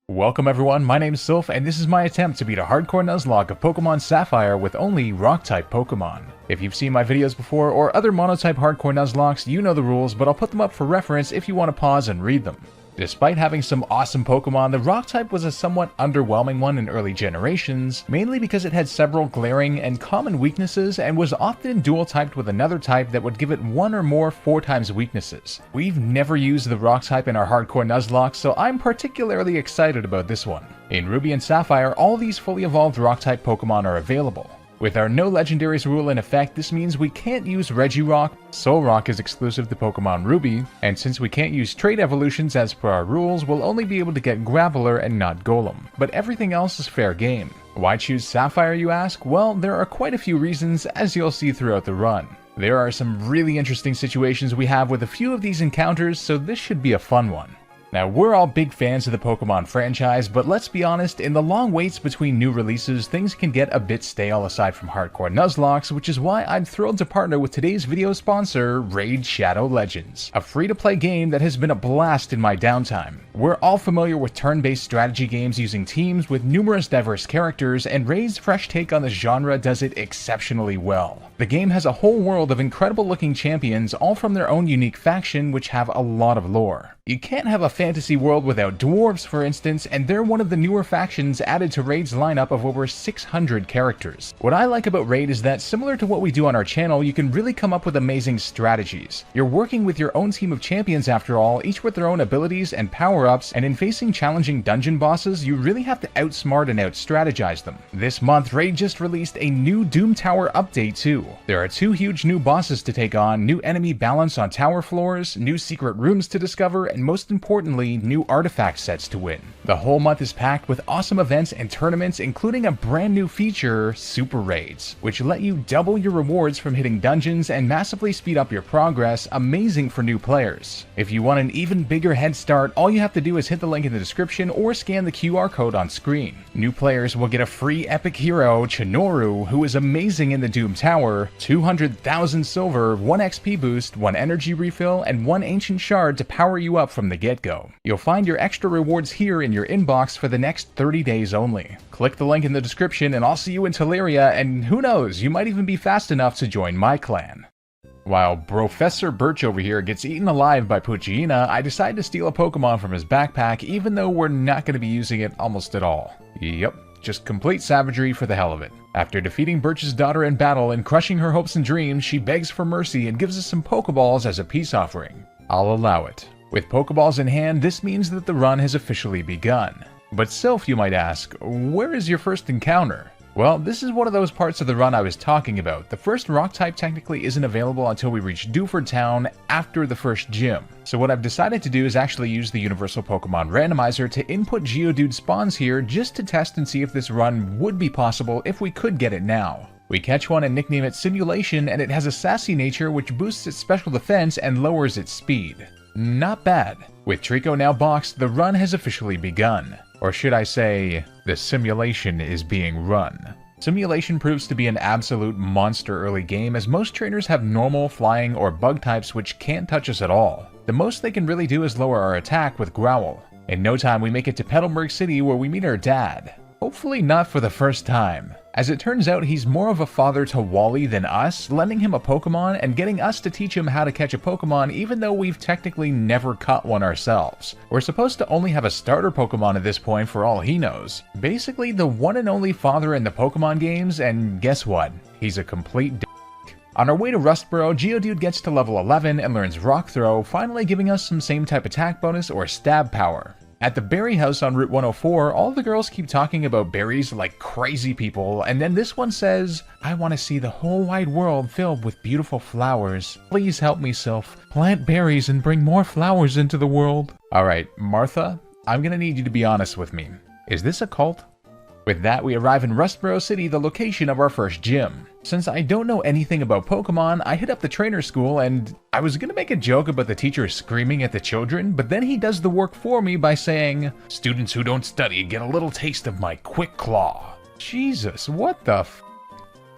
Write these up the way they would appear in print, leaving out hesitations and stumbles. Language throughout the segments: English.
Welcome everyone, my name is Sylph and this is my attempt to beat a hardcore Nuzlocke of Pokemon Sapphire with only Rock-type Pokemon. If you've seen my videos before or other Monotype hardcore Nuzlockes, you know the rules, but I'll put them up for reference if you want to pause and read them. Despite having some awesome Pokemon, the Rock-type was a somewhat underwhelming one in early generations, mainly because it had several glaring and common weaknesses and was often dual-typed with another type that would give it one or more 4x weaknesses. We've never used the Rock-type in our hardcore Nuzlocke, so I'm particularly excited about this one. In Ruby and Sapphire, all these fully evolved Rock-type Pokemon are available. With our no Legendaries rule in effect, this means we can't use Regirock, Solrock is exclusive to Pokemon Ruby, and since we can't use trait evolutions as per our rules, we'll only be able to get Graveler and not Golem, but everything else is fair game. Why choose Sapphire, you ask? Well, there are quite a few reasons, as you'll see throughout the run. There are some really interesting situations we have with a few of these encounters, so this should be a fun one. Now, we're all big fans of the Pokemon franchise, but let's be honest, in the long waits between new releases, things can get a bit stale aside from hardcore Nuzlockes, which is why I'm thrilled to partner with today's video sponsor, Raid Shadow Legends, a free-to-play game that has been a blast in my downtime. We're all familiar with turn-based strategy games using teams with numerous diverse characters, and Raid's fresh take on the genre does it exceptionally well. The game has a whole world of incredible-looking champions, all from their own unique faction, which have a lot of lore. You can't have a fantasy world without dwarves, for instance, and they're one of the newer factions added to Raid's lineup of over 600 characters. What I like about Raid is that, similar to what we do on our channel, you can really come up with amazing strategies. You're working with your own team of champions after all, each with their own abilities and power-ups, and in facing challenging dungeon bosses, you really have to outsmart and out-strategize them. This month, Raid just released a new Doom Tower update too. There are 2 huge new bosses to take on, new enemy balance on tower floors, new secret rooms to discover, and most importantly, new artifact sets to win. The whole month is packed with awesome events and tournaments, including a brand new feature, Super Raids, which let you double your rewards from hitting dungeons and massively speed up your progress, amazing for new players. If you want an even bigger head start, all you have to do is hit the link in the description or scan the QR code on screen. New players will get a free epic hero, Chinoru, who is amazing in the Doom Tower, 200,000 silver, 1 XP boost, 1 energy refill, and 1 ancient shard to power you up from the get-go. You'll find your extra rewards here in your inbox for the next 30 days only. Click the link in the description and I'll see you in Teleria, and who knows, you might even be fast enough to join my clan. While Professor Birch over here gets eaten alive by Poochyena, I decide to steal a Pokemon from his backpack even though we're not going to be using it almost at all. Yep, just complete savagery for the hell of it. After defeating Birch's daughter in battle and crushing her hopes and dreams, she begs for mercy and gives us some Pokeballs as a peace offering. I'll allow it. With Pokeballs in hand, this means that the run has officially begun. But Sylph, you might ask, where is your first encounter? Well, this is one of those parts of the run I was talking about. The first Rock-type technically isn't available until we reach Dewford Town after the first gym. So what I've decided to do is actually use the Universal Pokemon Randomizer to input Geodude spawns here just to test and see if this run would be possible if we could get it now. We catch one and nickname it Simulation, and it has a sassy nature which boosts its special defense and lowers its speed. Not bad. With Trico now boxed, the run has officially begun. Or should I say, the simulation is being run. Simulation proves to be an absolute monster early game, as most trainers have normal, flying, or bug types which can't touch us at all. The most they can really do is lower our attack with Growl. In no time we make it to Petalburg City where we meet our dad. Hopefully not for the first time. As it turns out, he's more of a father to Wally than us, lending him a Pokemon and getting us to teach him how to catch a Pokemon even though we've technically never caught one ourselves. We're supposed to only have a starter Pokemon at this point for all he knows. Basically the one and only father in the Pokemon games, and guess what? He's a complete d***. On our way to Rustboro, Geodude gets to level 11 and learns Rock Throw, finally giving us some same type attack bonus or stab power. At the berry house on Route 104, all the girls keep talking about berries like crazy people, and then this one says, "I want to see the whole wide world filled with beautiful flowers. Please help me, Sylph. Plant berries and bring more flowers into the world." Alright, Martha, I'm gonna need you to be honest with me. Is this a cult? With that, we arrive in Rustboro City, the location of our first gym. Since I don't know anything about Pokemon, I hit up the trainer school, and I was gonna make a joke about the teacher screaming at the children, but then he does the work for me by saying, "Students who don't study get a little taste of my Quick Claw." Jesus, what the f?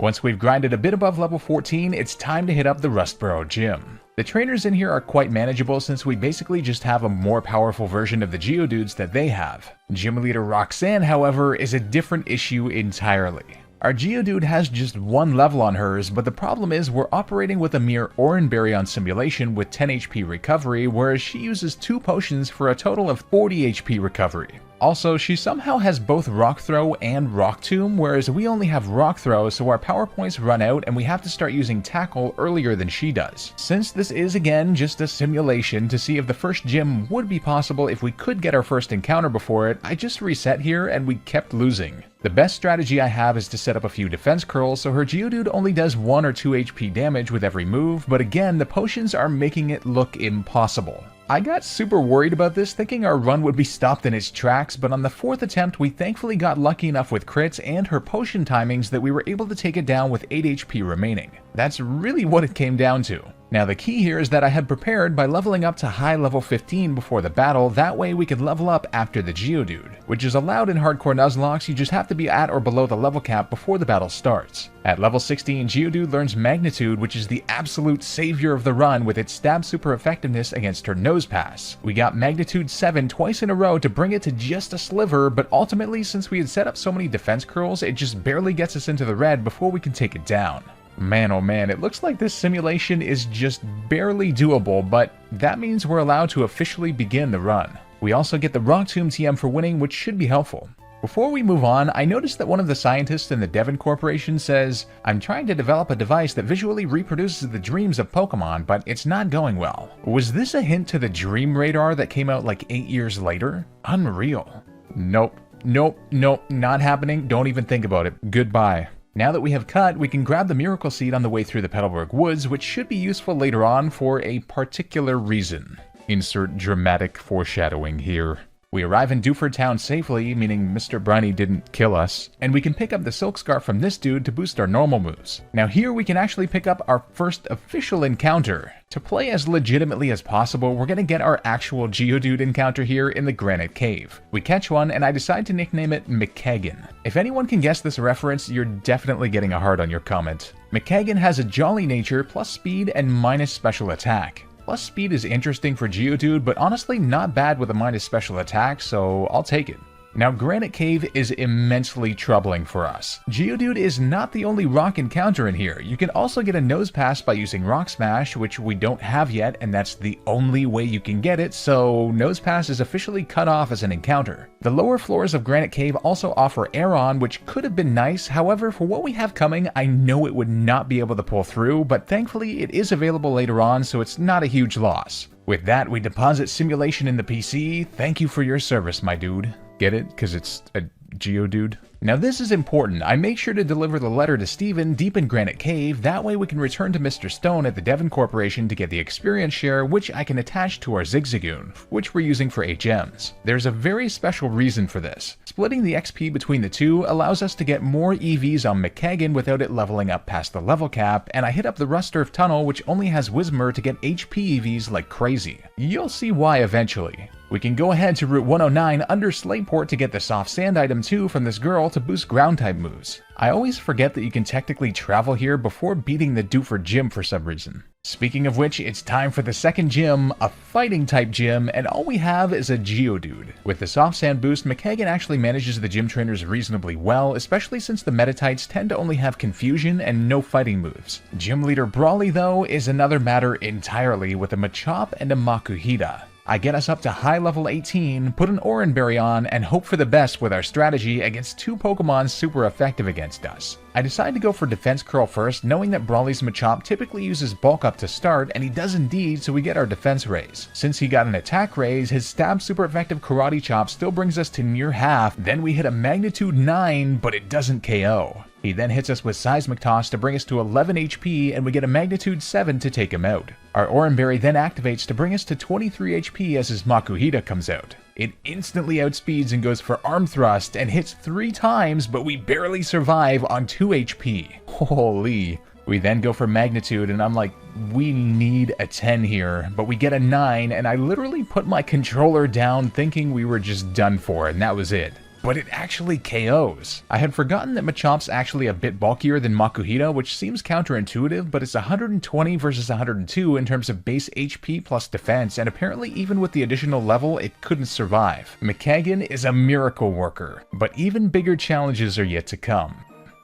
Once we've grinded a bit above level 14, it's time to hit up the Rustboro gym. The trainers in here are quite manageable since we basically just have a more powerful version of the Geodudes that they have. Gym Leader Roxanne, however, is a different issue entirely. Our Geodude has just 1 level on hers, but the problem is we're operating with a mere Oranberry on Simulation with 10 HP recovery, whereas she uses 2 potions for a total of 40 HP recovery. Also, she somehow has both Rock Throw and Rock Tomb, whereas we only have Rock Throw, so our power points run out and we have to start using Tackle earlier than she does. Since this is again just a simulation to see if the first gym would be possible if we could get our first encounter before it, I just reset here and we kept losing. The best strategy I have is to set up a few defense curls so her Geodude only does 1 or 2 HP damage with every move, but again, the potions are making it look impossible. I got super worried about this, thinking our run would be stopped in its tracks, but on the 4th attempt we thankfully got lucky enough with crits and her potion timings that we were able to take it down with 8 HP remaining. That's really what it came down to. Now the key here is that I had prepared by leveling up to high level 15 before the battle, that way we could level up after the Geodude, which is allowed in Hardcore Nuzlocke. You just have to be at or below the level cap before the battle starts. At level 16, Geodude learns Magnitude, which is the absolute savior of the run with its stab super effectiveness against her Nose Pass. We got Magnitude 7 twice in a row to bring it to just a sliver, but ultimately since we had set up so many defense curls, it just barely gets us into the red before we can take it down. Man oh man, it looks like this simulation is just barely doable, but that means we're allowed to officially begin the run. We also get the Rock Tomb TM for winning, which should be helpful. Before we move on, I noticed that one of the scientists in the Devon Corporation says, "I'm trying to develop a device that visually reproduces the dreams of Pokemon, but it's not going well." Was this a hint to the Dream Radar that came out like 8 years later? Unreal. Nope, not happening. Don't even think about it. Goodbye. Now that we have cut, we can grab the Miracle Seed on the way through the Petalburg Woods, which should be useful later on for a particular reason. Insert dramatic foreshadowing here. We arrive in Dewford Town safely, meaning Mr. Briny didn't kill us, and we can pick up the Silk Scarf from this dude to boost our normal moves. Now here we can actually pick up our first official encounter. To play as legitimately as possible, we're gonna get our actual Geodude encounter here in the Granite Cave. We catch one, and I decide to nickname it McKagan. If anyone can guess this reference, you're definitely getting a heart on your comment. McKagan has a jolly nature, plus speed and minus special attack. Plus speed is interesting for Geodude, but honestly not bad with a minus special attack, so I'll take it. Now Granite Cave is immensely troubling for us. Geodude is not the only rock encounter in here. You can also get a Nose Pass by using Rock Smash, which we don't have yet, and that's the only way you can get it, so Nose Pass is officially cut off as an encounter. The lower floors of Granite Cave also offer Aeron, which could have been nice. However, for what we have coming, I know it would not be able to pull through, but thankfully it is available later on, so it's not a huge loss. With that, we deposit Simulation in the PC. Thank you for your service, my dude. Get it? Because it's a Geodude. Now this is important. I make sure to deliver the letter to Steven deep in Granite Cave, that way we can return to Mr. Stone at the Devon Corporation to get the experience share, which I can attach to our Zigzagoon, which we're using for HMs. There's a very special reason for this. Splitting the XP between the two allows us to get more EVs on McKagan without it leveling up past the level cap, and I hit up the Rusturf Tunnel, which only has Whismur to get HP EVs like crazy. You'll see why eventually. We can go ahead to Route 109 under Slateport to get the Soft Sand item 2 from this girl to boost Ground-type moves. I always forget that you can technically travel here before beating the Dewford gym for some reason. Speaking of which, it's time for the second gym, a Fighting-type gym, and all we have is a Geodude. With the Soft Sand boost, McKagan actually manages the gym trainers reasonably well, especially since the Metatypes tend to only have Confusion and no fighting moves. Gym Leader Brawly, though, is another matter entirely with a Machop and a Makuhita. I get us up to high level 18, put an Oranberry on, and hope for the best with our strategy against 2 Pokemon super effective against us. I decide to go for Defense Curl first, knowing that Brawly's Machop typically uses Bulk Up to start, and he does indeed, so we get our defense raise. Since he got an attack raise, his stab super effective Karate Chop still brings us to near half, then we hit a Magnitude 9, but it doesn't KO. He then hits us with Seismic Toss to bring us to 11 HP, and we get a Magnitude 7 to take him out. Our Oranberry then activates to bring us to 23 HP as his Makuhita comes out. It instantly outspeeds and goes for Arm Thrust and hits 3 times, but we barely survive on 2 HP. Holy. We then go for Magnitude, and I'm like, we need a 10 here, but we get a 9, and I literally put my controller down thinking we were just done for, and that was it. but it actually KOs. I had forgotten that Machomp's actually a bit bulkier than Makuhita, which seems counterintuitive, but it's 120 versus 102 in terms of base HP plus defense, and apparently even with the additional level, it couldn't survive. Mikagan is a miracle worker, but even bigger challenges are yet to come.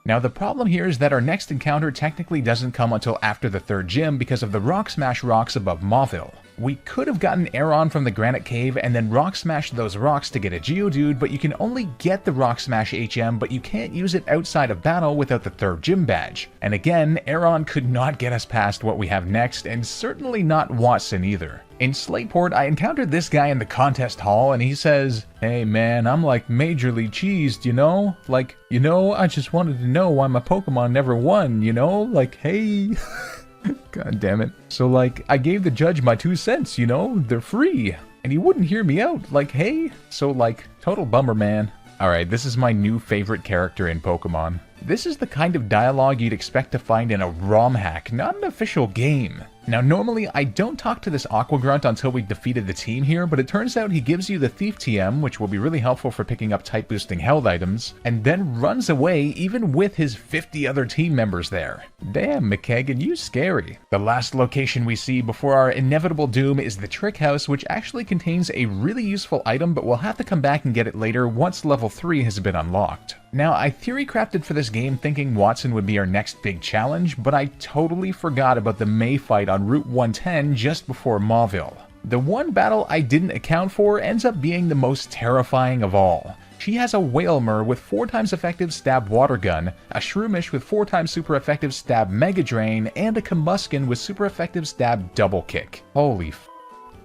Now the problem here is that our next encounter technically doesn't come until after the third gym because of the Rock Smash rocks above Mauville. We could have gotten Aeron from the Granite Cave and then Rock Smash those rocks to get a Geodude, but you can only get the Rock Smash HM, but you can't use it outside of battle without the third gym badge. And again, Aeron could not get us past what we have next, and certainly not Watson either. In Slateport, I encountered this guy in the contest hall, and he says, "Hey man, I'm like majorly cheesed, you know? Like, you know, I just wanted to know why my Pokemon never won, you know? Like, hey..." God damn it. So like, I gave the judge my 2 cents, you know? They're free. And he wouldn't hear me out, like, hey? So like, total bummer, man. Alright, this is my new favorite character in Pokemon. This is the kind of dialogue you'd expect to find in a ROM hack, not an official game. Now normally I don't talk to this Aqua Grunt until we defeated the team here, but it turns out he gives you the Thief TM, which will be really helpful for picking up type boosting held items, and then runs away even with his 50 other team members there. Damn, Mikagan, you scary. The last location we see before our inevitable doom is the Trick House, which actually contains a really useful item, but we'll have to come back and get it later once level 3 has been unlocked. Now, I theory crafted for this game thinking Watson would be our next big challenge, but I totally forgot about the May fight on Route 110 just before Mauville. The one battle I didn't account for ends up being the most terrifying of all. She has a Wailmer with 4 times effective stab water gun, a Shroomish with 4 times super effective stab mega drain, and a Combuskin with super effective stab double kick. Holy f.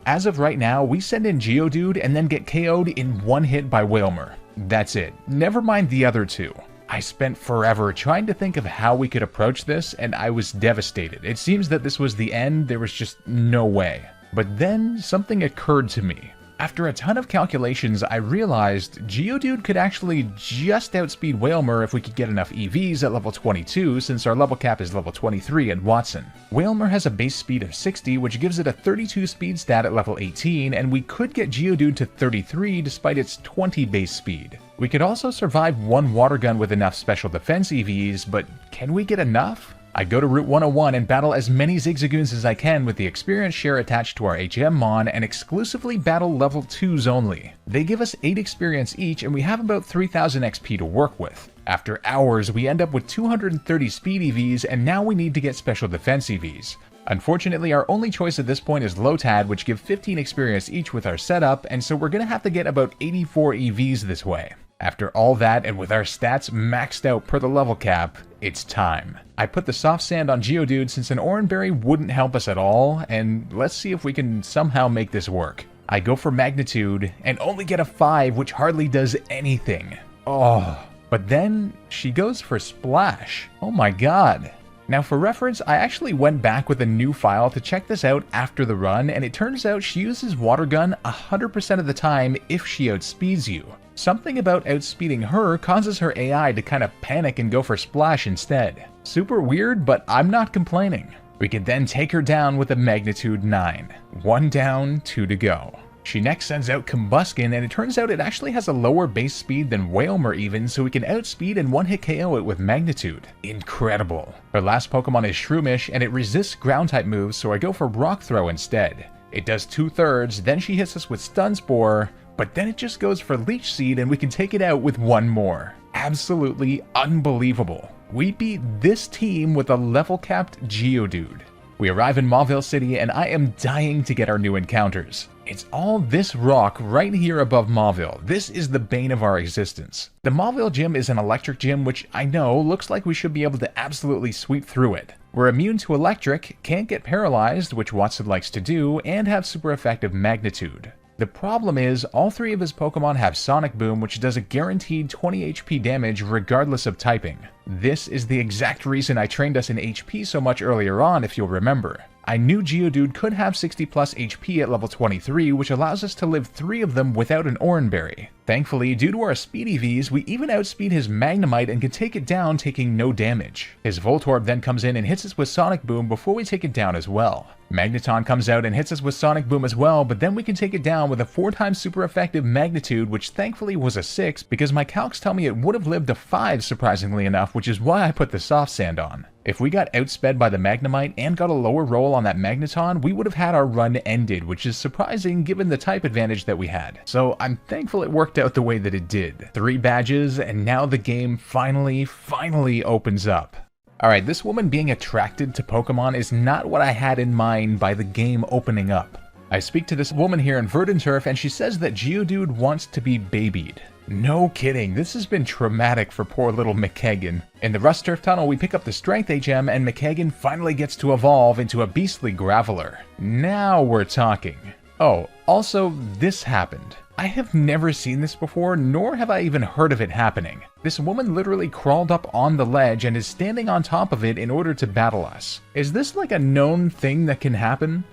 As of right now, we send in Geodude and then get KO'd in 1 hit by Wailmer. That's it. Never mind the other 2. I spent forever trying to think of how we could approach this, and I was devastated. It seems that this was the end, there was just no way. But then something occurred to me. After a ton of calculations, I realized Geodude could actually just outspeed Wailmer if we could get enough EVs at level 22, since our level cap is level 23 at Watson. Wailmer has a base speed of 60, which gives it a 32 speed stat at level 18, and we could get Geodude to 33 despite its 20 base speed. We could also survive 1 water gun with enough special defense EVs, but can we get enough? I go to Route 101 and battle as many Zigzagoons as I can with the experience share attached to our HM Mon and exclusively battle level 2s only. They give us 8 experience each and we have about 3000 XP to work with. After hours, we end up with 230 speed EVs and now we need to get special defense EVs. Unfortunately, our only choice at this point is Lotad, which give 15 experience each with our setup, and so we're gonna have to get about 84 EVs this way. After all that, and with our stats maxed out per the level cap, it's time. I put the soft sand on Geodude since an Oranberry wouldn't help us at all, and let's see if we can somehow make this work. I go for Magnitude, and only get a 5, which hardly does anything. Oh, but then she goes for Splash. Oh my god. Now for reference, I actually went back with a new file to check this out after the run, and it turns out she uses Water Gun 100% of the time if she outspeeds you. Something about outspeeding her causes her AI to kind of panic and go for Splash instead. Super weird, but I'm not complaining. We can then take her down with a Magnitude 9. 1 down, 2 to go. She next sends out Combuskin, and it turns out it actually has a lower base speed than Wailmer even, so we can outspeed and 1-hit KO it with Magnitude. Incredible. Her last Pokemon is Shroomish, and it resists Ground-type moves, so I go for Rock Throw instead. It does 2/3, then she hits us with Stun Spore, but then it just goes for Leech Seed and we can take it out with 1 more. Absolutely unbelievable. We beat this team with a level-capped Geodude. We arrive in Mauville City and I am dying to get our new encounters. It's all this rock right here above Mauville. This is the bane of our existence. The Mauville gym is an electric gym, which I know looks like we should be able to absolutely sweep through it. We're immune to electric, can't get paralyzed, which Watson likes to do, and have super effective Magnitude. The problem is, all 3 of his Pokemon have Sonic Boom, which does a guaranteed 20 HP damage regardless of typing. This is the exact reason I trained us in HP so much earlier on, if you'll remember. I knew Geodude could have 60 plus HP at level 23, which allows us to live 3 of them without an Oranberry. Thankfully, due to our speed EVs, we even outspeed his Magnemite and can take it down taking no damage. His Voltorb then comes in and hits us with Sonic Boom before we take it down as well. Magneton comes out and hits us with Sonic Boom as well, but then we can take it down with a 4x super effective Magnitude, which thankfully was a 6 because my calcs tell me it would have lived to 5 surprisingly enough, which is why I put the soft sand on. If we got outsped by the Magnemite and got a lower roll on that Magneton, we would have had our run ended, which is surprising given the type advantage that we had. So I'm thankful it worked out the way that it did. 3 badges, and now the game finally opens up. Alright, this woman being attracted to Pokemon is not what I had in mind by the game opening up. I speak to this woman here in Verdanturf and she says that Geodude wants to be babied. No kidding, this has been traumatic for poor little McKagan. In the Rust Turf Tunnel, we pick up the Strength HM and McKagan finally gets to evolve into a beastly Graveler. Now we're talking. Oh, also, this happened. I have never seen this before, nor have I even heard of it happening. This woman literally crawled up on the ledge and is standing on top of it in order to battle us. Is this like a known thing that can happen?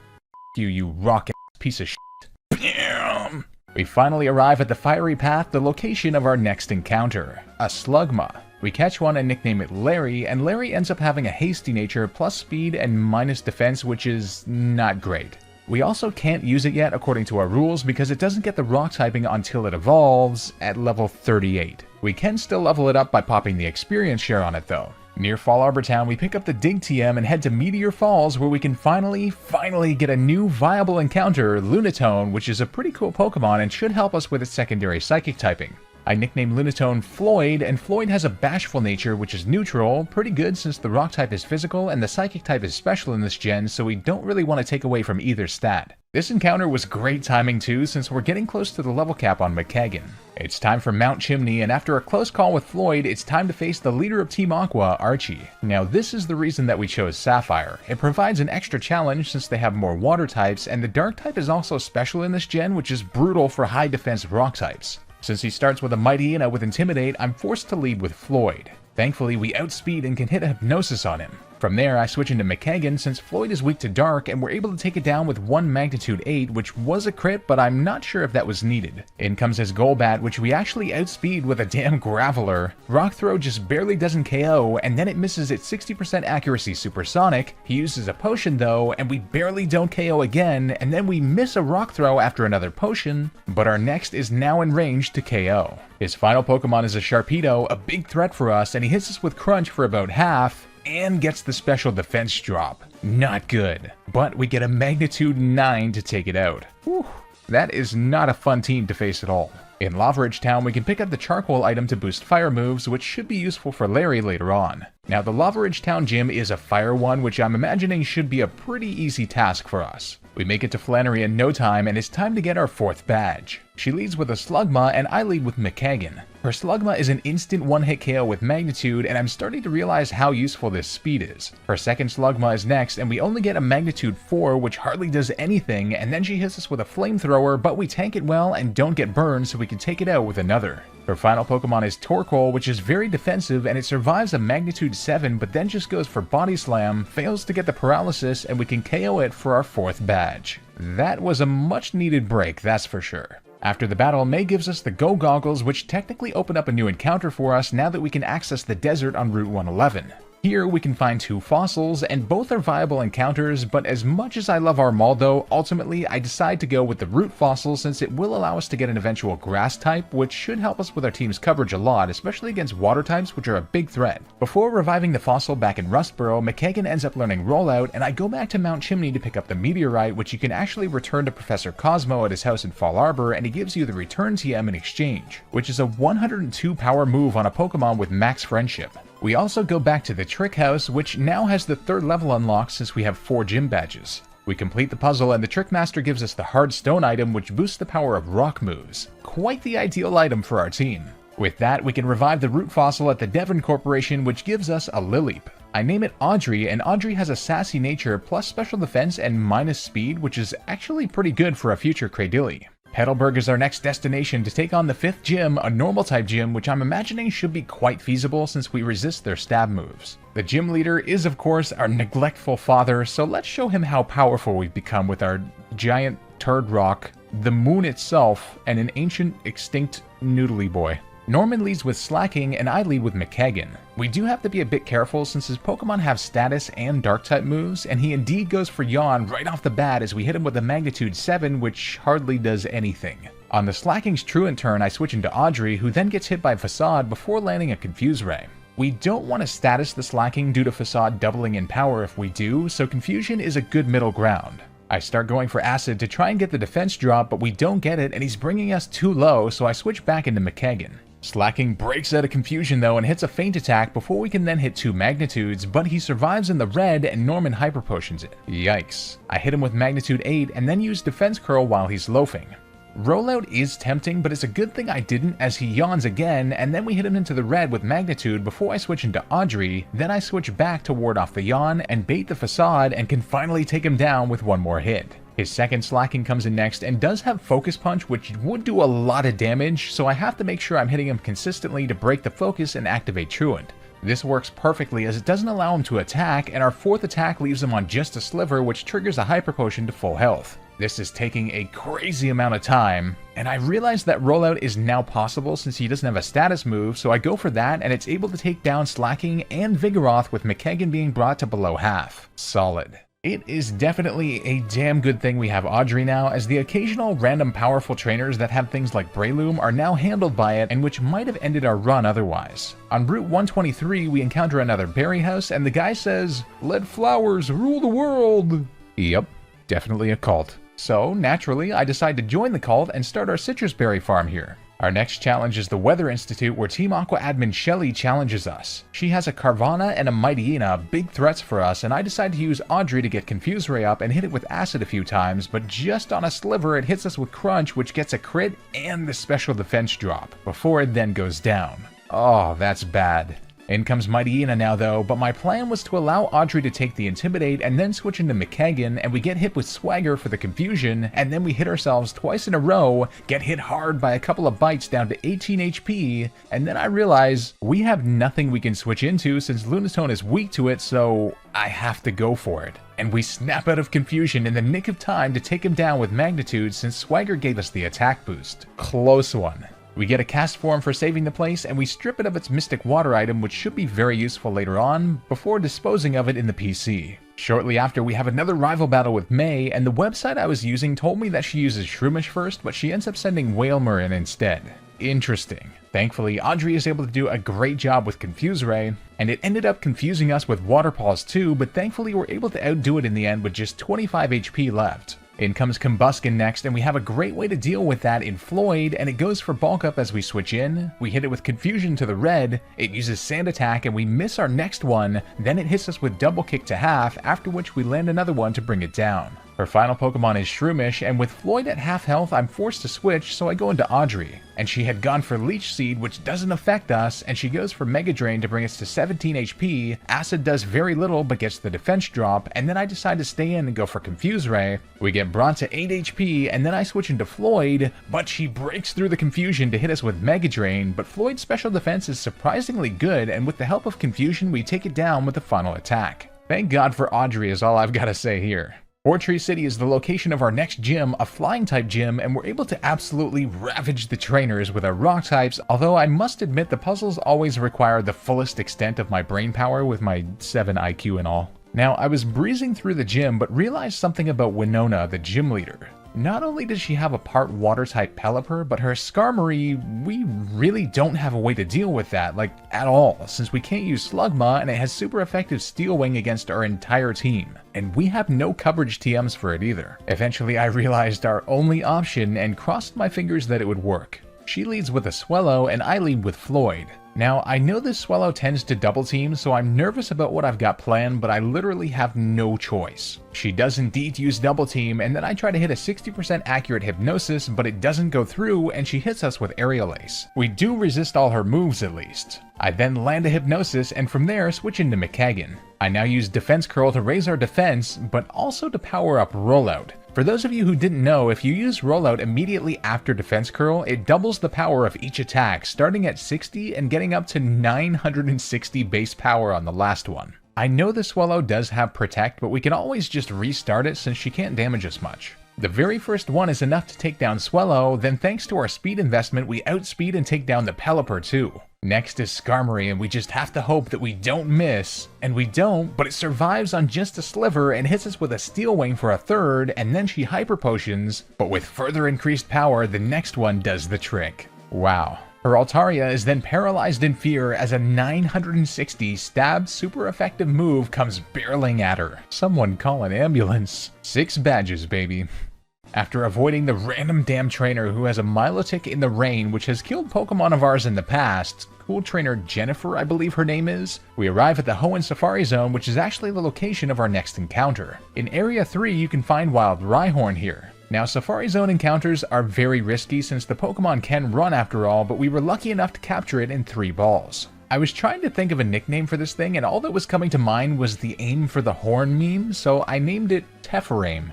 You rock-ass piece of shit. We finally arrive at the Fiery Path, the location of our next encounter, a Slugma. We catch one and nickname it Larry, and Larry ends up having a hasty nature, plus speed and minus defense, which is not great. We also can't use it yet according to our rules because it doesn't get the rock typing until it evolves at level 38. We can still level it up by popping the experience share on it though. Near Fall Arbor Town, we pick up the Dig TM and head to Meteor Falls where we can finally get a new viable encounter, Lunatone, which is a pretty cool Pokemon and should help us with its secondary psychic typing. I nicknamed Lunatone Floyd, and Floyd has a bashful nature which is neutral, pretty good since the rock type is physical and the psychic type is special in this gen, so we don't really want to take away from either stat. This encounter was great timing too, since we're getting close to the level cap on McKagan. It's time for Mount Chimney, and after a close call with Floyd, it's time to face the leader of Team Aqua, Archie. Now this is the reason that we chose Sapphire. It provides an extra challenge since they have more water types, and the dark type is also special in this gen, which is brutal for high defense rock types. Since he starts with a Mighty and with Intimidate, I'm forced to lead with Floyd. Thankfully, we outspeed and can hit a Hypnosis on him. From there, I switch into McKagan since Floyd is weak to Dark, and we're able to take it down with one Magnitude 8, which was a crit, but I'm not sure if that was needed. In comes his Golbat, which we actually outspeed with a damn Graveler. Rock Throw just barely doesn't KO, and then it misses its 60% accuracy Supersonic. He uses a potion though, and we barely don't KO again, and then we miss a Rock Throw after another potion, but our next is now in range to KO. His final Pokemon is a Sharpedo, a big threat for us, and he hits us with Crunch for about half, and gets the special defense drop. Not good. But we get a Magnitude 9 to take it out. Whew, that is not a fun team to face at all. In Lavaridge Town, we can pick up the Charcoal item to boost fire moves, which should be useful for Larry later on. Now, the Lavaridge Town gym is a fire one, which I'm imagining should be a pretty easy task for us. We make it to Flannery in no time, and it's time to get our 4th badge. She leads with a Slugma, and I lead with McKagan. Her Slugma is an instant one-hit KO with Magnitude, and I'm starting to realize how useful this speed is. Her second Slugma is next, and we only get a Magnitude 4, which hardly does anything, and then she hits us with a Flamethrower, but we tank it well and don't get burned, so we can take it out with another. Her final Pokemon is Torkoal, which is very defensive, and it survives a Magnitude 7, but then just goes for Body Slam, fails to get the Paralysis, and we can KO it for our 4th badge. That was a much-needed break, that's for sure. After the battle, May gives us the Go Goggles, which technically open up a new encounter for us now that we can access the desert on Route 111. Here we can find 2 fossils, and both are viable encounters, but as much as I love Armaldo, ultimately I decide to go with the Root Fossil since it will allow us to get an eventual Grass type, which should help us with our team's coverage a lot, especially against Water types, which are a big threat. Before reviving the fossil back in Rustboro, McKagan ends up learning Rollout, and I go back to Mount Chimney to pick up the Meteorite, which you can actually return to Professor Cosmo at his house in Fall Arbor, and he gives you the Return TM in exchange, which is a 102 power move on a Pokemon with max friendship. We also go back to the Trick House, which now has the 3rd level unlocked since we have 4 gym badges. We complete the puzzle and the Trick Master gives us the Hard Stone item, which boosts the power of rock moves. Quite the ideal item for our team. With that, we can revive the Root Fossil at the Devon Corporation, which gives us a Lileep. I name it Audrey, and Audrey has a sassy nature plus special defense and minus speed, which is actually pretty good for a future Cradilly. Petalburg is our next destination to take on the 5th gym, a normal type gym, which I'm imagining should be quite feasible since we resist their stab moves. The gym leader is of course our neglectful father, so let's show him how powerful we've become with our giant turd rock the moon itself, and an ancient extinct noodly boy. Norman leads with Slacking and I lead with McKagan. We do have to be a bit careful since his Pokemon have status and dark type moves, and he indeed goes for Yawn right off the bat as we hit him with a magnitude 7, which hardly does anything. On the Slacking's Truant turn, I switch into Audrey, who then gets hit by Facade before landing a Confuse Ray. We don't want to status the Slacking due to Facade doubling in power if we do, so Confusion is a good middle ground. I start going for Acid to try and get the defense drop, but we don't get it and he's bringing us too low, so I switch back into McKagan. Slacking breaks out of Confusion though and hits a feint attack before we can then hit 2 magnitudes, but he survives in the red and Norman hyper potions it. Yikes. I hit him with magnitude 8 and then use Defense Curl while he's loafing. Rollout is tempting, but it's a good thing I didn't as he yawns again, and then we hit him into the red with magnitude before I switch into Audrey, then I switch back to ward off the yawn and bait the Facade and can finally take him down with one more hit. His second Slacking comes in next and does have Focus Punch, which would do a lot of damage, so I have to make sure I'm hitting him consistently to break the focus and activate Truant. This works perfectly as it doesn't allow him to attack, and our fourth attack leaves him on just a sliver, which triggers a Hyper Potion to full health. This is taking a crazy amount of time, and I realize that Rollout is now possible since he doesn't have a status move, so I go for that and it's able to take down Slacking and Vigoroth with McKagan being brought to below half. Solid. It is definitely a damn good thing we have Audrey now, as the occasional random powerful trainers that have things like Breloom are now handled by it and which might have ended our run otherwise. On Route 123 we encounter another berry house and the guy says, "Let flowers rule the world." Yep, definitely a cult. So, naturally, I decide to join the cult and start our citrus berry farm here. Our next challenge is the Weather Institute, where Team Aqua admin Shelly challenges us. She has a Carvanha and a Mightyena, big threats for us, and I decide to use Audrey to get Confuse Ray up and hit it with Acid a few times, but just on a sliver it hits us with Crunch, which gets a crit and the special defense drop, before it then goes down. Oh, that's bad. In comes Mightyena now though, but my plan was to allow Audrey to take the Intimidate and then switch into McKagan, and we get hit with Swagger for the Confusion, and then we hit ourselves twice in a row, get hit hard by a couple of bites down to 18 HP, and then I realize we have nothing we can switch into since Lunatone is weak to it, so I have to go for it. And we snap out of Confusion in the nick of time to take him down with Magnitude since Swagger gave us the attack boost. Close one. We get a cast form for saving the place, and we strip it of its Mystic Water item, which should be very useful later on, before disposing of it in the PC. Shortly after, we have another rival battle with May, and the website I was using told me that she uses Shroomish first, but she ends up sending Whalmer in instead. Interesting. Thankfully, Audrey is able to do a great job with Confuse Ray, and it ended up confusing us with Water Paws too, but thankfully we're able to outdo it in the end with just 25 HP left. In comes Combuskin next, and we have a great way to deal with that in Floyd, and it goes for Bulk Up as we switch in. We hit it with Confusion to the red, it uses Sand Attack, and we miss our next one, then it hits us with Double Kick to half, after which we land another one to bring it down. Her final Pokemon is Shroomish, and with Floyd at half health, I'm forced to switch, so I go into Audrey. And she had gone for Leech Seed, which doesn't affect us, and she goes for Mega Drain to bring us to 17 HP. Acid does very little, but gets the defense drop, and then I decide to stay in and go for Confuse Ray. We get brought to 8 HP, and then I switch into Floyd, but she breaks through the confusion to hit us with Mega Drain, but Floyd's special defense is surprisingly good, and with the help of Confusion, we take it down with the final attack. Thank God for Audrey is all I've got to say here. Fortree City is the location of our next gym, a flying type gym, and we're able to absolutely ravage the trainers with our rock types, although I must admit the puzzles always require the fullest extent of my brain power with my 7 IQ and all. Now, I was breezing through the gym but realized something about Winona, the gym leader. Not only does she have a part water type Pelipper, but her Skarmory, we really don't have a way to deal with that, like at all, since we can't use Slugma and it has super effective Steel Wing against our entire team. And we have no coverage TMs for it either. Eventually I realized our only option and crossed my fingers that it would work. She leads with a Swellow and I lead with Floyd. Now, I know this Swellow tends to double team, so I'm nervous about what I've got planned, but I literally have no choice. She does indeed use double team, and then I try to hit a 60% accurate Hypnosis, but it doesn't go through, and she hits us with Aerial Ace. We do resist all her moves at least. I then land a Hypnosis, and from there switch into McKagan. I now use Defense Curl to raise our defense, but also to power up Rollout. For those of you who didn't know, if you use Rollout immediately after Defense Curl, it doubles the power of each attack, starting at 60 and getting up to 960 base power on the last one. I know the Swellow does have Protect, but we can always just restart it since she can't damage us much. The very first one is enough to take down Swellow, then thanks to our speed investment we outspeed and take down the Pelipper too. Next is Skarmory, and we just have to hope that we don't miss, and we don't, but it survives on just a sliver and hits us with a Steel Wing for a third, and then she Hyper Potions, but with further increased power the next one does the trick. Wow. Her Altaria is then paralyzed in fear as a 960 stab super effective move comes barreling at her. Someone call an ambulance. 6 badges, baby. After avoiding the random damn trainer who has a Milotic in the rain which has killed Pokemon of ours in the past, cool trainer Jennifer I believe her name is, we arrive at the Hoenn Safari Zone, which is actually the location of our next encounter. In Area 3 you can find wild Rhyhorn here. Now Safari Zone encounters are very risky since the Pokemon can run after all, but we were lucky enough to capture it in 3 balls. I was trying to think of a nickname for this thing and all that was coming to mind was the aim for the horn meme, so I named it Teferaim.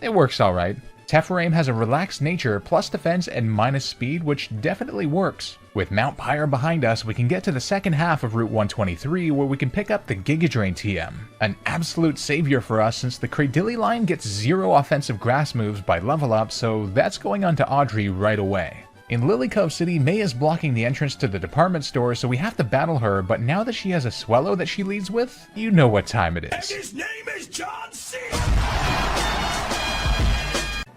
It works alright. Teferaim has a relaxed nature, plus defense and minus speed, which definitely works. With Mount Pyre behind us, we can get to the second half of Route 123 where we can pick up the Giga Drain TM. An absolute savior for us since the Cradily line gets 0 offensive grass moves by level up, so that's going on to Audrey right away. In Lily Cove City, May is blocking the entrance to the department store, so we have to battle her, but now that she has a Swellow that she leads with, you know what time it is. And his name is John C.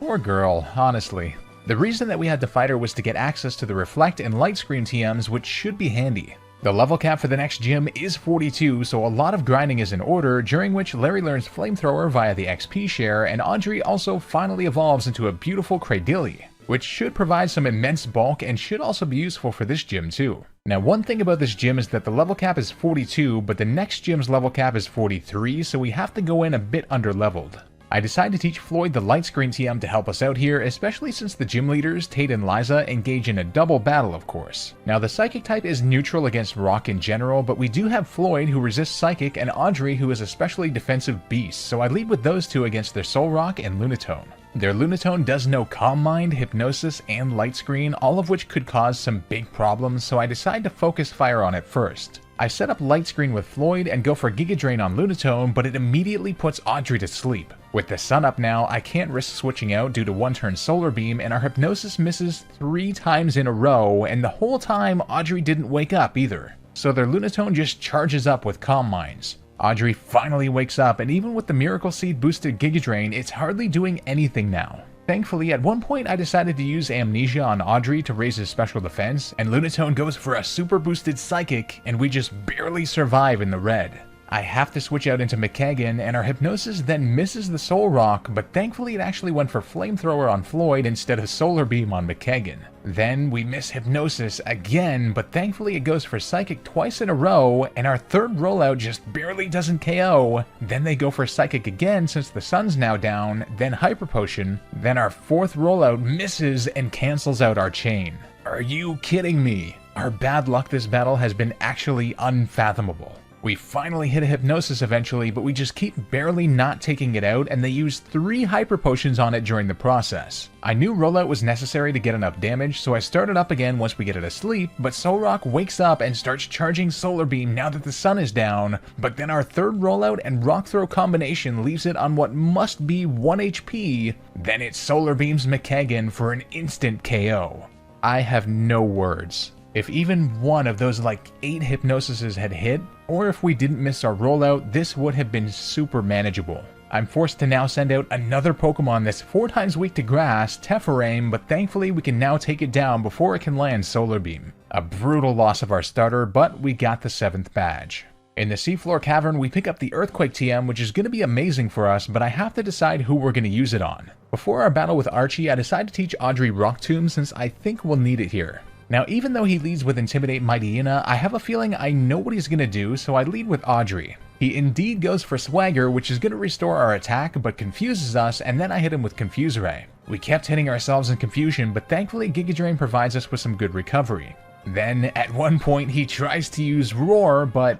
Poor girl, honestly. The reason that we had to fight her was to get access to the Reflect and Light Screen TMs, which should be handy. The level cap for the next gym is 42, so a lot of grinding is in order, during which Larry learns Flamethrower via the XP share, and Audrey also finally evolves into a beautiful Cradily, which should provide some immense bulk and should also be useful for this gym too. Now one thing about this gym is that the level cap is 42, but the next gym's level cap is 43, so we have to go in a bit under-leveled. I decide to teach Floyd the Light Screen TM to help us out here, especially since the gym leaders, Tate and Liza, engage in a double battle of course. Now the Psychic type is neutral against Rock in general, but we do have Floyd who resists Psychic and Audrey who is a specially defensive beast, so I lead with those two against their Soul Rock and Lunatone. Their Lunatone does know Calm Mind, Hypnosis, and Light Screen, all of which could cause some big problems, so I decide to focus fire on it first. I set up Light Screen with Floyd and go for Giga Drain on Lunatone, but it immediately puts Audrey to sleep. With the sun up now, I can't risk switching out due to 1-turn Solar Beam, and our Hypnosis misses 3 times in a row, and the whole time Audrey didn't wake up either. So their Lunatone just charges up with Calm Minds. Audrey finally wakes up, and even with the Miracle Seed boosted Giga Drain, it's hardly doing anything now. Thankfully, at one point I decided to use Amnesia on Audrey to raise his special defense, and Lunatone goes for a super boosted Psychic, and we just barely survive in the red. I have to switch out into McKagan, and our Hypnosis then misses the Soul Rock, but thankfully it actually went for Flamethrower on Floyd instead of Solar Beam on McKagan. Then we miss Hypnosis again, but thankfully it goes for Psychic twice in a row, and our third rollout just barely doesn't KO. Then they go for Psychic again since the sun's now down, then Hyper Potion, then our fourth rollout misses and cancels out our chain. Are you kidding me? Our bad luck this battle has been actually unfathomable. We finally hit a Hypnosis eventually, but we just keep barely not taking it out, and they use 3 Hyper Potions on it during the process. I knew rollout was necessary to get enough damage, so I started up again once we get it asleep, but Solrock wakes up and starts charging Solar Beam now that the sun is down, but then our third rollout and Rock Throw combination leaves it on what must be 1 HP, then it Solar Beams McKagan for an instant KO. I have no words. If even one of those like 8 Hypnosises had hit, or if we didn't miss our rollout, this would have been super manageable. I'm forced to now send out another Pokemon that's 4 times weak to grass, Teferaim, but thankfully we can now take it down before it can land Solar Beam. A brutal loss of our starter, but we got the 7th badge. In the Seafloor Cavern, we pick up the Earthquake TM, which is going to be amazing for us, but I have to decide who we're going to use it on. Before our battle with Archie, I decide to teach Audrey Rock Tomb since I think we'll need it here. Now, even though he leads with Intimidate Mightyena, I have a feeling I know what he's going to do, so I lead with Audrey. He indeed goes for Swagger, which is going to restore our attack, but confuses us, and then I hit him with Confuse Ray. We kept hitting ourselves in confusion, but thankfully Giga Drain provides us with some good recovery. Then, at one point, he tries to use Roar, but...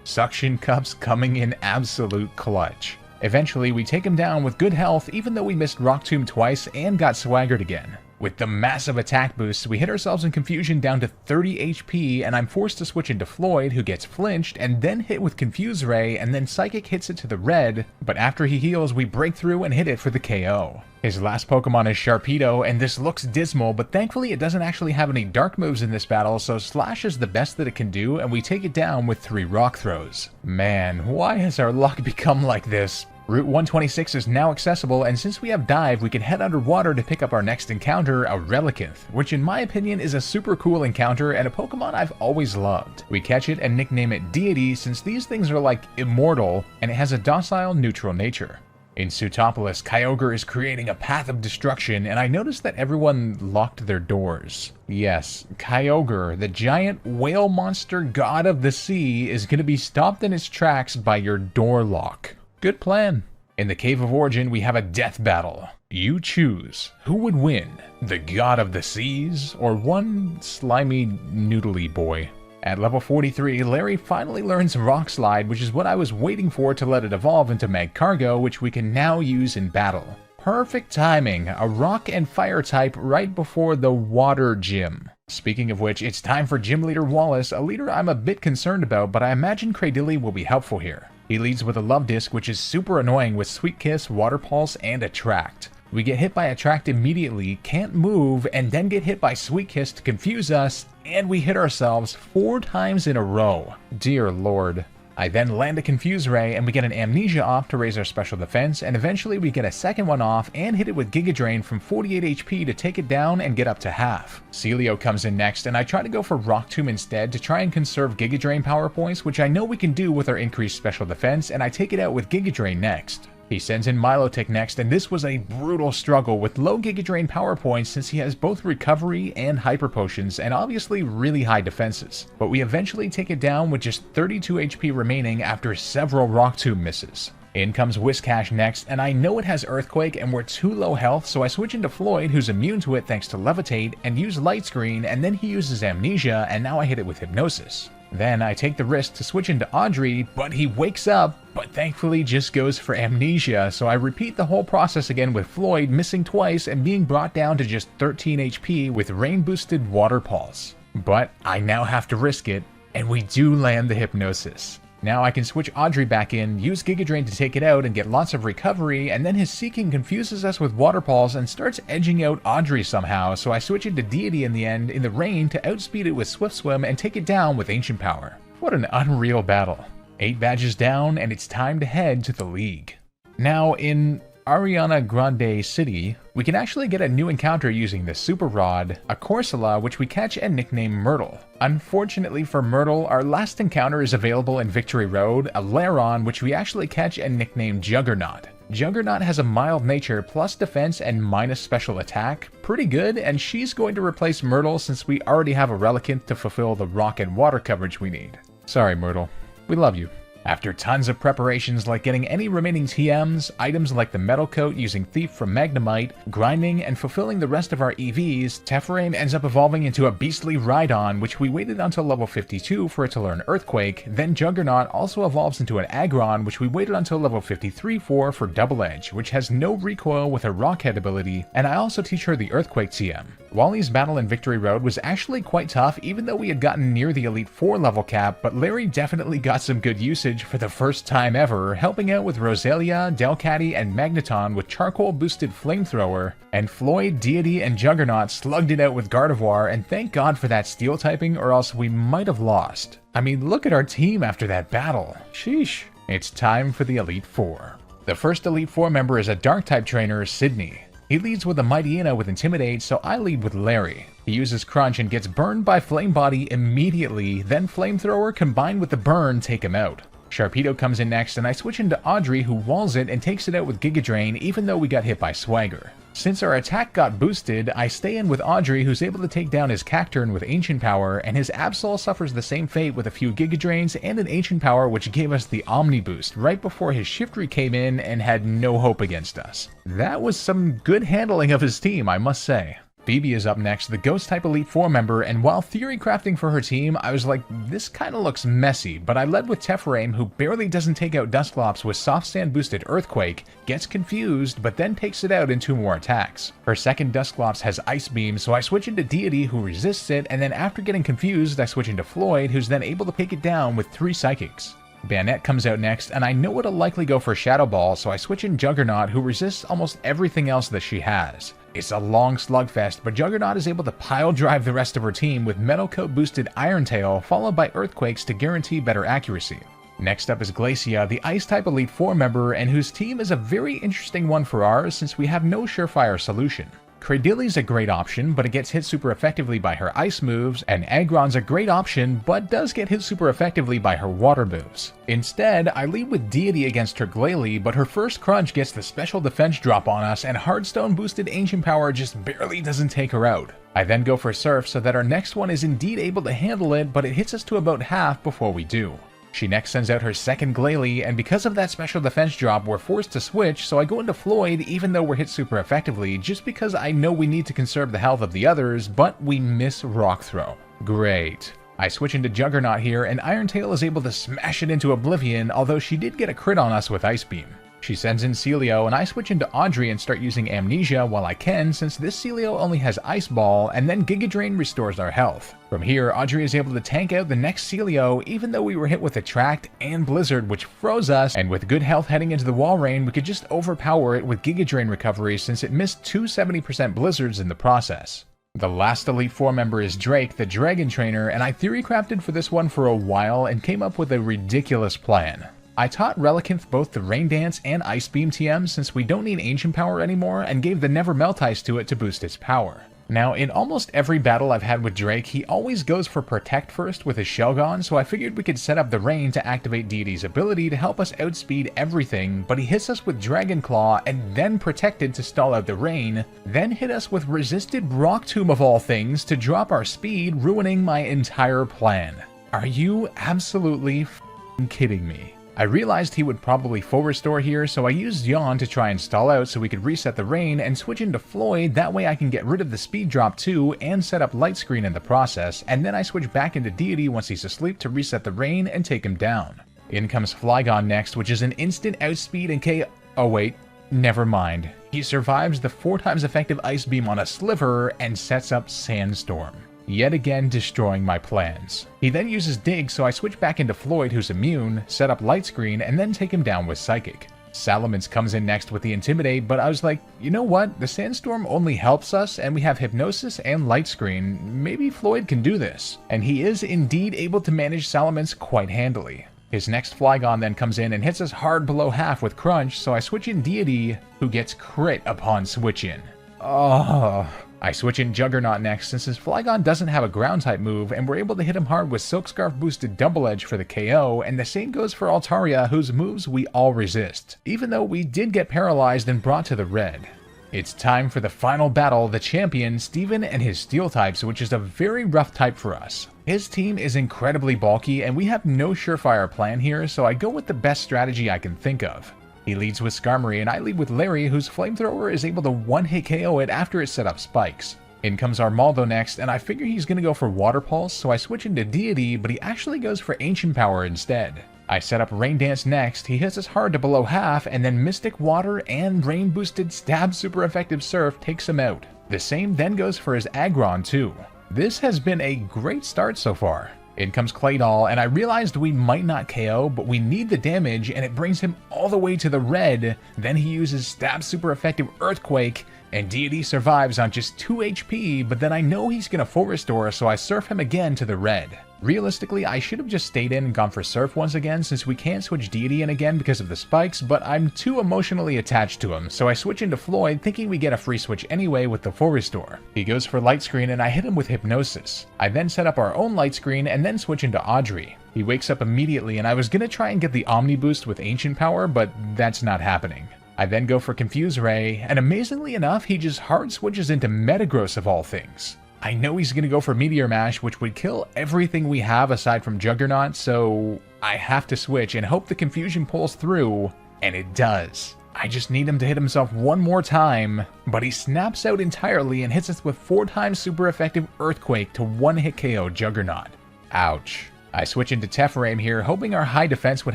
Suction Cups coming in absolute clutch. Eventually, we take him down with good health even though we missed Rock Tomb twice and got swaggered again. With the massive attack boosts, we hit ourselves in confusion down to 30 HP, and I'm forced to switch into Floyd, who gets flinched, and then hit with Confuse Ray, and then Psychic hits it to the red, but after he heals, we break through and hit it for the KO. His last Pokemon is Sharpedo, and this looks dismal, but thankfully it doesn't actually have any dark moves in this battle, so Slash is the best that it can do, and we take it down with 3 rock throws. Man, why has our luck become like this? Route 126 is now accessible, and since we have Dive, we can head underwater to pick up our next encounter, a Relicanth, which in my opinion is a super cool encounter and a Pokemon I've always loved. We catch it and nickname it Deity since these things are like immortal, and it has a docile, neutral nature. In Sutopolis, Kyogre is creating a path of destruction, and I noticed that everyone locked their doors. Yes, Kyogre, the giant whale monster god of the sea, is going to be stopped in its tracks by your door lock. Good plan. In the Cave of Origin, we have a death battle. You choose. Who would win? The god of the seas, or one slimy, noodly boy? At level 43, Larry finally learns Rock Slide, which is what I was waiting for to let it evolve into Magcargo, which we can now use in battle. Perfect timing, a rock and fire type right before the water gym. Speaking of which, it's time for Gym Leader Wallace, a leader I'm a bit concerned about, but I imagine Cradilly will be helpful here. He leads with a Love Disc, which is super annoying with Sweet Kiss, Water Pulse, and Attract. We get hit by Attract immediately, can't move, and then get hit by Sweet Kiss to confuse us, and we hit ourselves 4 times in a row. Dear Lord. I then land a Confuse Ray, and we get an Amnesia off to raise our special defense, and eventually we get a second one off and hit it with Giga Drain from 48 HP to take it down and get up to half. Celio comes in next, and I try to go for Rock Tomb instead to try and conserve Giga Drain power points, which I know we can do with our increased special defense, and I take it out with Giga Drain next. He sends in Milotic next, and this was a brutal struggle with low Giga Drain power points since he has both recovery and hyper potions and obviously really high defenses. But we eventually take it down with just 32 HP remaining after several Rock Tomb misses. In comes Whiscash next, and I know it has Earthquake and we're too low health, so I switch into Floyd, who's immune to it thanks to Levitate, and use Light Screen, and then he uses Amnesia, and now I hit it with Hypnosis. Then I take the risk to switch into Audrey, but he wakes up, but thankfully just goes for Amnesia, so I repeat the whole process again with Floyd missing twice and being brought down to just 13 HP with rain-boosted Water Pulse. But I now have to risk it, and we do land the Hypnosis. Now I can switch Audrey back in, use Giga Drain to take it out and get lots of recovery, and then his Seeking confuses us with Water Pulse and starts edging out Audrey somehow, so I switch into Deity in the end in the rain to outspeed it with Swift Swim and take it down with Ancient Power. What an unreal battle. 8 badges down, and it's time to head to the League. Now in Ariana Grande City, we can actually get a new encounter using the Super Rod, a Corsola, which we catch and nickname Myrtle. Unfortunately for Myrtle, our last encounter is available in Victory Road, a Lairon, which we actually catch and nickname Juggernaut. Juggernaut has a mild nature, plus defense and minus special attack. Pretty good, and she's going to replace Myrtle since we already have a Relicanth to fulfill the rock and water coverage we need. Sorry Myrtle, we love you. After tons of preparations like getting any remaining TMs, items like the Metal Coat using Thief from Magnemite, grinding, and fulfilling the rest of our EVs, Tephrain ends up evolving into a beastly Rhydon, which we waited until level 52 for it to learn Earthquake, then Juggernaut also evolves into an Aggron, which we waited until level 53 for Double Edge, which has no recoil with her Rockhead ability, and I also teach her the Earthquake TM. Wally's battle in Victory Road was actually quite tough even though we had gotten near the Elite 4 level cap, but Larry definitely got some good usage for the first time ever, helping out with Roselia, Delcatty, and Magneton with charcoal-boosted Flamethrower, and Floyd, Deity, and Juggernaut slugged it out with Gardevoir, and thank God for that steel typing or else we might have lost. I mean, look at our team after that battle. Sheesh. It's time for the Elite 4. The first Elite 4 member is a Dark-type trainer, Sydney. He leads with a Mightyena with Intimidate, so I lead with Larry. He uses Crunch and gets burned by Flame Body immediately, then Flamethrower combined with the burn take him out. Sharpedo comes in next, and I switch into Audrey, who walls it and takes it out with Giga Drain even though we got hit by Swagger. Since our attack got boosted, I stay in with Audrey, who's able to take down his Cacturne with Ancient Power, and his Absol suffers the same fate with a few Giga Drains and an Ancient Power, which gave us the Omni boost right before his Shiftry came in and had no hope against us. That was some good handling of his team, I must say. Phoebe is up next, the Ghost-type Elite Four member, and while theory crafting for her team, I was like, this kinda looks messy, but I led with Tephraim, who barely doesn't take out Dusclops with Soft Sand boosted Earthquake, gets confused, but then takes it out in 2 more attacks. Her second Dusclops has Ice Beam, so I switch into Deity, who resists it, and then after getting confused, I switch into Floyd, who's then able to take it down with 3 Psychics. Banette comes out next, and I know it'll likely go for Shadow Ball, so I switch in Juggernaut, who resists almost everything else that she has. It's a long slugfest, but Juggernaut is able to pile drive the rest of her team with Metal Coat boosted Iron Tail, followed by Earthquakes to guarantee better accuracy. Next up is Glacia, the Ice-type Elite Four member, and whose team is a very interesting one for ours since we have no surefire solution. Cradilly's a great option, but it gets hit super effectively by her ice moves, and Aggron's a great option, but does get hit super effectively by her water moves. Instead, I lead with Deity against her Glalie, but her first Crunch gets the special defense drop on us, and Hardstone boosted Ancient Power just barely doesn't take her out. I then go for Surf so that our next one is indeed able to handle it, but it hits us to about half before we do. She next sends out her second Glalie, and because of that special defense drop, we're forced to switch, so I go into Floyd even though we're hit super effectively, just because I know we need to conserve the health of the others, but we miss Rock Throw. Great. I switch into Juggernaut here, and Iron Tail is able to smash it into Oblivion, although she did get a crit on us with Ice Beam. She sends in Celio, and I switch into Audrey and start using Amnesia while I can, since this Celio only has Ice Ball, and then Giga Drain restores our health. From here, Audrey is able to tank out the next Celio, even though we were hit with Attract and Blizzard, which froze us, and with good health heading into the wall rain, we could just overpower it with Giga Drain recovery since it missed 2 70% Blizzards in the process. The last Elite Four member is Drake, the Dragon Trainer, and I theory crafted for this one for a while and came up with a ridiculous plan. I taught Relicanth both the Rain Dance and Ice Beam TM since we don't need Ancient Power anymore, and gave the Never Melt Ice to it to boost its power. Now, in almost every battle I've had with Drake, he always goes for Protect first with his Shelgon, so I figured we could set up the Rain to activate Deity's ability to help us outspeed everything, but he hits us with Dragon Claw and then Protected to stall out the Rain, then hit us with Resisted Rock Tomb of all things to drop our speed, ruining my entire plan. Are you absolutely f***ing kidding me? I realized he would probably full restore here, so I used Yawn to try and stall out so we could reset the Rain and switch into Floyd, that way I can get rid of the speed drop too and set up Light Screen in the process, and then I switch back into Deity once he's asleep to reset the Rain and take him down. In comes Flygon next, which is an instant outspeed and KO. Oh wait, never mind. He survives the 4 times effective Ice Beam on a Sliver and sets up Sandstorm, yet again destroying my plans. He then uses Dig, so I switch back into Floyd, who's immune, set up Light Screen, and then take him down with Psychic. Salamence comes in next with the Intimidate, but I was like, you know what, the Sandstorm only helps us, and we have Hypnosis and Light Screen, maybe Floyd can do this. And he is indeed able to manage Salamence quite handily. His next Flygon then comes in and hits us hard below half with Crunch, so I switch in Deity, who gets crit upon switch in. Oh. I switch in Juggernaut next since his Flygon doesn't have a ground type move, and we're able to hit him hard with Silk Scarf boosted Double Edge for the KO, and the same goes for Altaria, whose moves we all resist, even though we did get paralyzed and brought to the red. It's time for the final battle, the champion, Steven and his Steel types, which is a very rough type for us. His team is incredibly bulky, and we have no surefire plan here, so I go with the best strategy I can think of. He leads with Skarmory, and I lead with Larry, whose Flamethrower is able to one-hit KO it after it set up spikes. In comes Armaldo next, and I figure he's going to go for Water Pulse, so I switch into Deity, but he actually goes for Ancient Power instead. I set up Rain Dance next, he hits us hard to below half, and then Mystic Water and Rain-boosted Stab super effective Surf takes him out. The same then goes for his Aggron too. This has been a great start so far. In comes Claydol, and I realized we might not KO, but we need the damage, and it brings him all the way to the red. Then he uses Stab super effective Earthquake, and Deity survives on just 2 HP, but then I know he's gonna full restore, so I Surf him again to the red. Realistically, I should have just stayed in and gone for Surf once again since we can't switch Deity in again because of the spikes, but I'm too emotionally attached to him, so I switch into Floyd thinking we get a free switch anyway with the full restore. He goes for Light Screen and I hit him with Hypnosis. I then set up our own Light Screen and then switch into Audrey. He wakes up immediately and I was gonna try and get the Omni boost with Ancient Power, but that's not happening. I then go for Confuse Ray, and amazingly enough, he just hard switches into Metagross of all things. I know he's gonna go for Meteor Mash, which would kill everything we have aside from Juggernaut, so I have to switch and hope the confusion pulls through, and it does. I just need him to hit himself one more time, but he snaps out entirely and hits us with 4 times super effective Earthquake to one-hit KO Juggernaut. Ouch. I switch into Teframe here, hoping our high defense would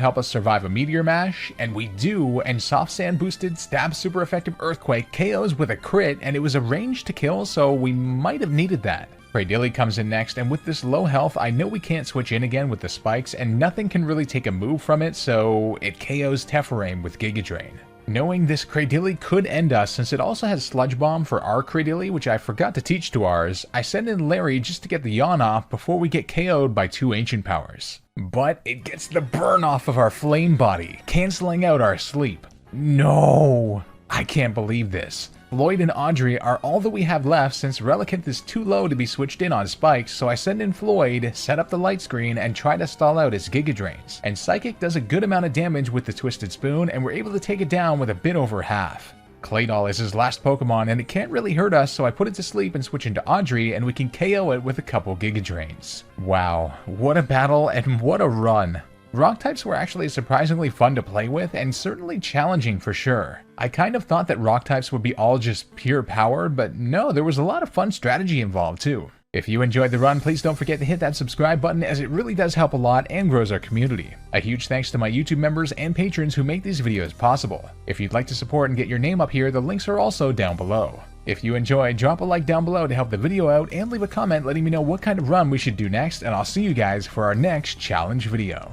help us survive a Meteor Mash, and we do, and Soft Sand boosted Stab super effective Earthquake KOs with a crit, and it was a range to kill, so we might have needed that. Cradilly comes in next, and with this low health, I know we can't switch in again with the spikes, and nothing can really take a move from it, so it KOs Teframe with Giga Drain. Knowing this Cradilly could end us since it also has Sludge Bomb for our Cradilly, which I forgot to teach to ours, I send in Larry just to get the yawn off before we get KO'd by 2 Ancient Powers. But it gets the burn off of our Flame Body, cancelling out our sleep. No! I can't believe this. Floyd and Audrey are all that we have left since Relicanth is too low to be switched in on spikes, so I send in Floyd, set up the light screen, and try to stall out his Giga Drains. And Psychic does a good amount of damage with the Twisted Spoon, and we're able to take it down with a bit over half. Claydol is his last Pokemon, and it can't really hurt us, so I put it to sleep and switch into Audrey, and we can KO it with a couple Giga Drains. Wow, what a battle and what a run. Rock types were actually surprisingly fun to play with and certainly challenging for sure. I kind of thought that rock types would be all just pure power, but no, there was a lot of fun strategy involved too. If you enjoyed the run, please don't forget to hit that subscribe button as it really does help a lot and grows our community. A huge thanks to my YouTube members and patrons who make these videos possible. If you'd like to support and get your name up here, the links are also down below. If you enjoyed, drop a like down below to help the video out and leave a comment letting me know what kind of run we should do next, and I'll see you guys for our next challenge video.